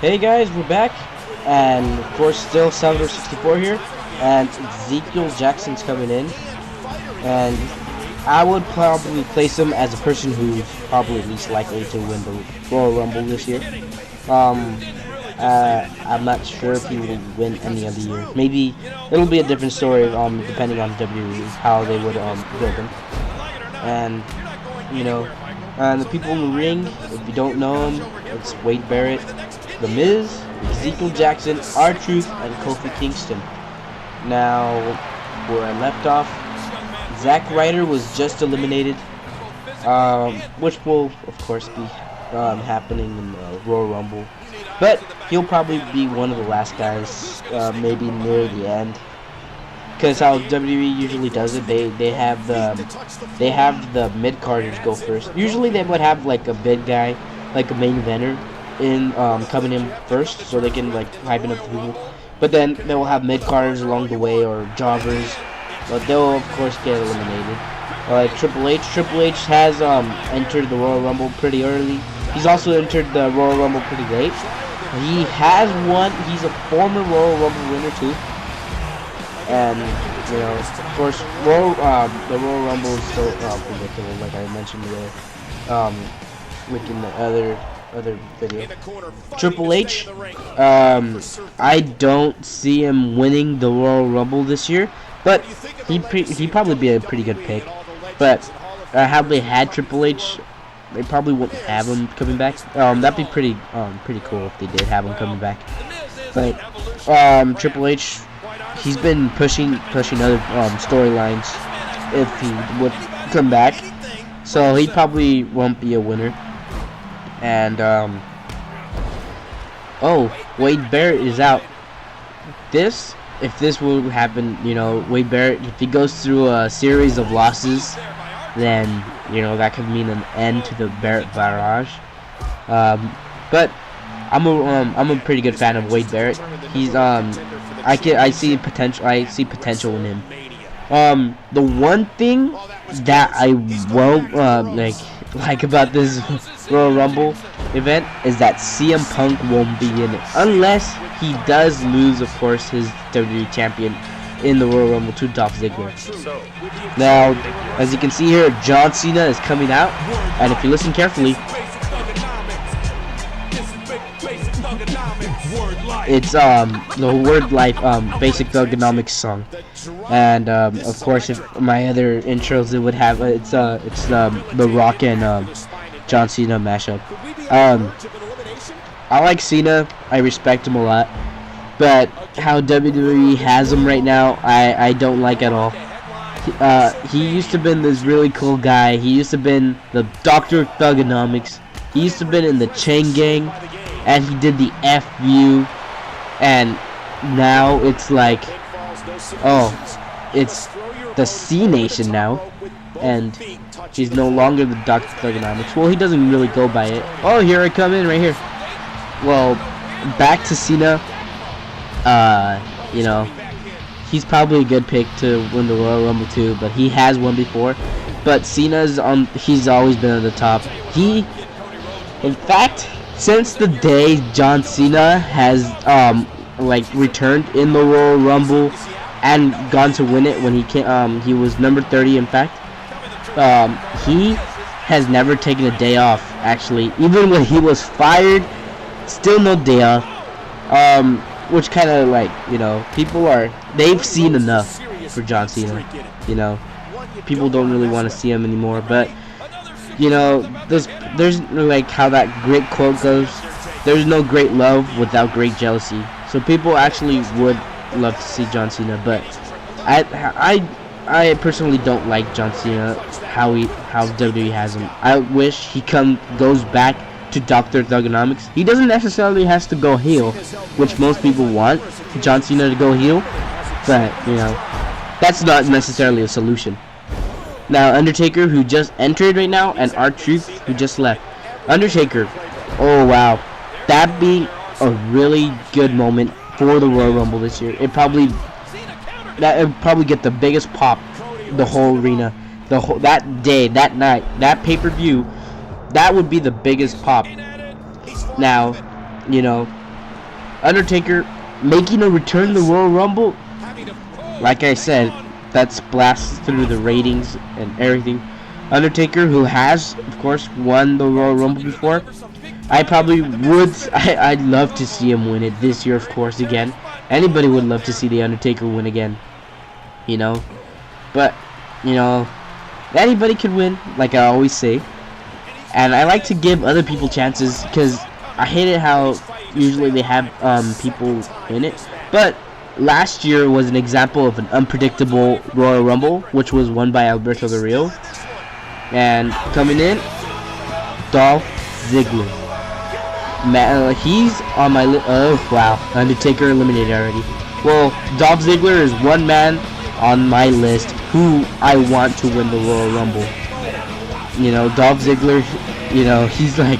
Hey guys, we're back, and of course still Salvador 64 here, and Ezekiel Jackson's coming in, and I would probably place him as a person who's probably least likely to win the Royal Rumble this year. I'm not sure if he will win any other year. Maybe it'll be a different story, depending on WWE, how they would build him. And and the people in the ring, if you don't know him, it's Wade Barrett, The Miz, Ezekiel Jackson, R-Truth, and Kofi Kingston. Now, where I left off, Zack Ryder was just eliminated, which will, of course, be happening in the Royal Rumble. But he'll probably be one of the last guys, maybe near the end. Because how WWE usually does it, they have the mid carders go first. Usually they would have like a big guy, like a main eventer, in coming in first, so they can like hype up the people. But then they will have mid carders along the way or jobbers, but they'll of course get eliminated. Triple H has entered the Royal Rumble pretty early. He's also entered the Royal Rumble pretty late. He has won. He's a former Royal Rumble winner too. And of course, the Royal Rumble is so predictable, like I mentioned in the other video. Triple H, I don't see him winning the Royal Rumble this year, but he'd probably be a pretty good pick. But how they had Triple H, they probably wouldn't have him coming back. That'd be pretty cool if they did have him coming back. But Triple H, he's been pushing other storylines if he would come back, so he probably won't be a winner. And Wade Barrett is out. If this will happen, Wade Barrett, if he goes through a series of losses, then that could mean an end to the Barrett barrage. But I'm a pretty good fan of Wade Barrett. He's I see potential in him. The one thing that I won't like about this Royal Rumble event is that CM Punk won't be in it unless he does lose, of course, his WWE champion in the Royal Rumble to Dolph Ziggler. Now, as you can see here, John Cena is coming out, and if you listen carefully, it's the Word Life Basic Thugonomics song. And of course, if my other intros, it would have it's the Rock and John Cena mashup. I like Cena, I respect him a lot, but how WWE has him right now, I don't like at all. He used to been this really cool guy. He used to been the Dr. Thugonomics. He used to been in the Chain Gang, and he did the FU, and now it's like, it's the C Nation now, and he's no longer the Dr. Thugonomics. Well, he doesn't really go by it. Oh, here I come in right here. Well, back to Cena. He's probably a good pick to win the Royal Rumble too, but he has won before. But he's always been at the top. In fact, since the day John Cena has returned in the Royal Rumble and gone to win it when he was number 30. In fact, he has never taken a day off. Actually, even when he was fired, still no day off. Which kind of they've seen enough for John Cena. People don't really want to see him anymore. But there's like how that great quote goes, there's no great love without great jealousy. So people actually would love to see John Cena, but I personally don't like John Cena, how WWE has him. I wish he goes back to Dr. Thugonomics. He doesn't necessarily have to go heel, which most people want John Cena to go heel, but that's not necessarily a solution. Now, Undertaker, who just entered right now, and R-Truth, who just left. Undertaker, oh wow, that'd be a really good moment for the Royal Rumble this year. It'd probably get the biggest pop, the whole arena, that day, that night, that pay-per-view. That would be the biggest pop. Now, Undertaker making a return to the Royal Rumble. Like I said, that's blasts through the ratings and everything. Undertaker, who has, of course, won the Royal Rumble before. I probably would. I'd love to see him win it this year, of course, again. Anybody would love to see the Undertaker win again, you know. But, you know, anybody could win, like I always say. And I like to give other people chances because I hate it how usually they have people win it. But last year was an example of an unpredictable Royal Rumble, which was won by Alberto Del Rio. And coming in, Dolph Ziggler. He's on my list. Oh wow, Undertaker eliminated already. Well, Dolph Ziggler is one man on my list who I want to win the Royal Rumble. You know, Dolph Ziggler. You know, he's like,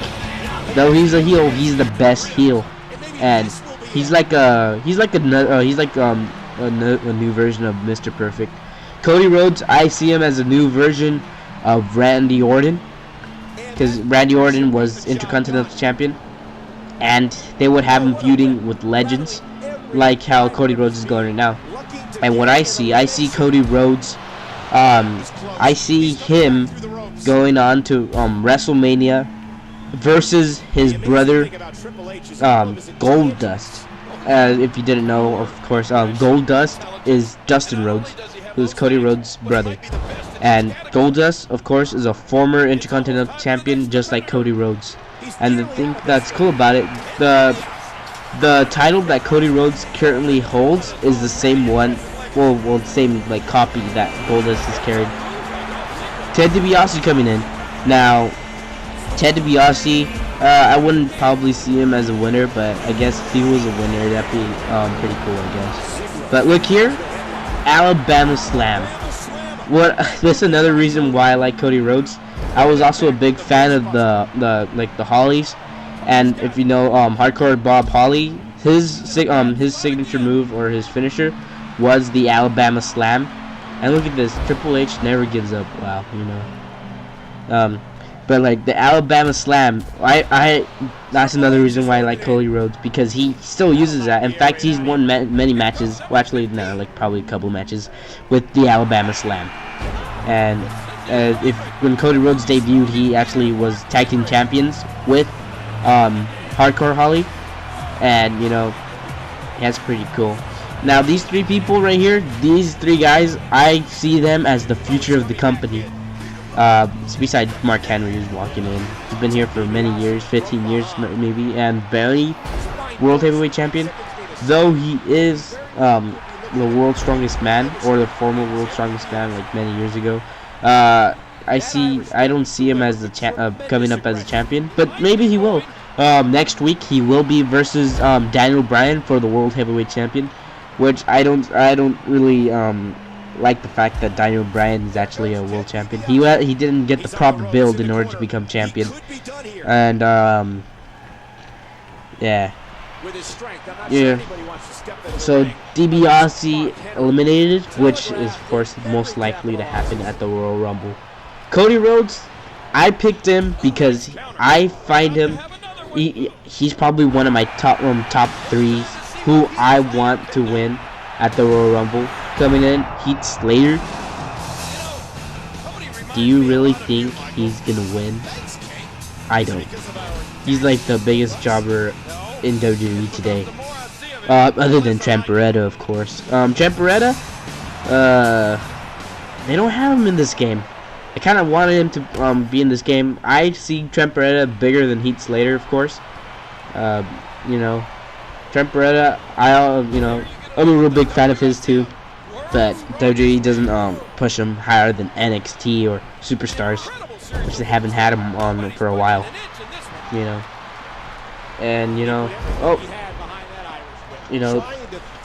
though he's a heel, he's the best heel, and he's like a new version of Mr. Perfect. Cody Rhodes, I see him as a new version of Randy Orton, because Randy Orton was Intercontinental Champion, and they would have him feuding with legends, like how Cody Rhodes is going right now. And what I see Cody Rhodes, I see him going on to WrestleMania versus his brother, Goldust. If you didn't know, of course, Goldust is Dustin Rhodes, who's Cody Rhodes' brother. And Goldust, of course, is a former Intercontinental Champion, just like Cody Rhodes. And the thing that's cool about it, the title that Cody Rhodes currently holds is the same one, well, same like copy that Goldust has carried. Ted DiBiase coming in. Now, Ted DiBiase, I wouldn't probably see him as a winner, but I guess if he was a winner, that'd be pretty cool, I guess. But look here, Alabama Slam. That's another reason why I like Cody Rhodes. I was also a big fan of the Hollies, and if you know Hardcore Bob Holly, his signature move or his finisher was the Alabama Slam. And look at this, Triple H never gives up. Wow, you know. But like the Alabama Slam, that's another reason why I like Cody Rhodes, because he still uses that. In fact, he's won many matches. Well, actually, no, like probably a couple matches with the Alabama Slam. And when Cody Rhodes debuted, he actually was tag team champions with Hardcore Holly, and you know, that's pretty cool. Now these three people right here, these three guys, I see them as the future of the company. Besides Mark Henry, who's walking in. He's been here for many years, 15 years maybe, and barely World Heavyweight Champion. Though he is the world's strongest man, or the former world's strongest man, like many years ago. I don't see him as the coming up as a champion, but maybe he will. Next week he will be versus Daniel Bryan for the World Heavyweight Champion, which I don't really like the fact that Daniel Bryan is actually a world champion. He didn't get the proper build in order to become champion, and yeah. So DiBiase eliminated, which is of course most likely to happen at the Royal Rumble. Cody Rhodes, I picked him because I find him he's probably one of my top threes who I want to win at the Royal Rumble. Coming in, Heath Slater. Do you really think he's gonna win? I don't. He's like the biggest jobber in WWE today. Other than Ciampa, of course. Ciampa, they don't have him in this game. I kind of wanted him to be in this game. I see Ciampa bigger than Heath Slater, of course. You know, Ciampa, I'm a real big fan of his too. But WWE doesn't push him higher than NXT or Superstars, which they haven't had him on for a while. You know, and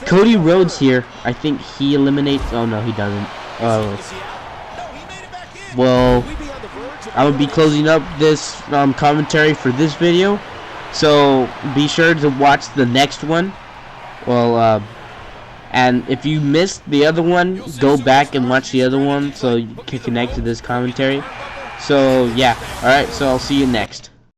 Cody Rhodes here. I think he eliminates. Oh no, he doesn't. Well, I will be closing up this commentary for this video, so be sure to watch the next one. Well, and if you missed the other one, go back and watch the other one so you can connect to this commentary. So yeah, alright, so I'll see you next.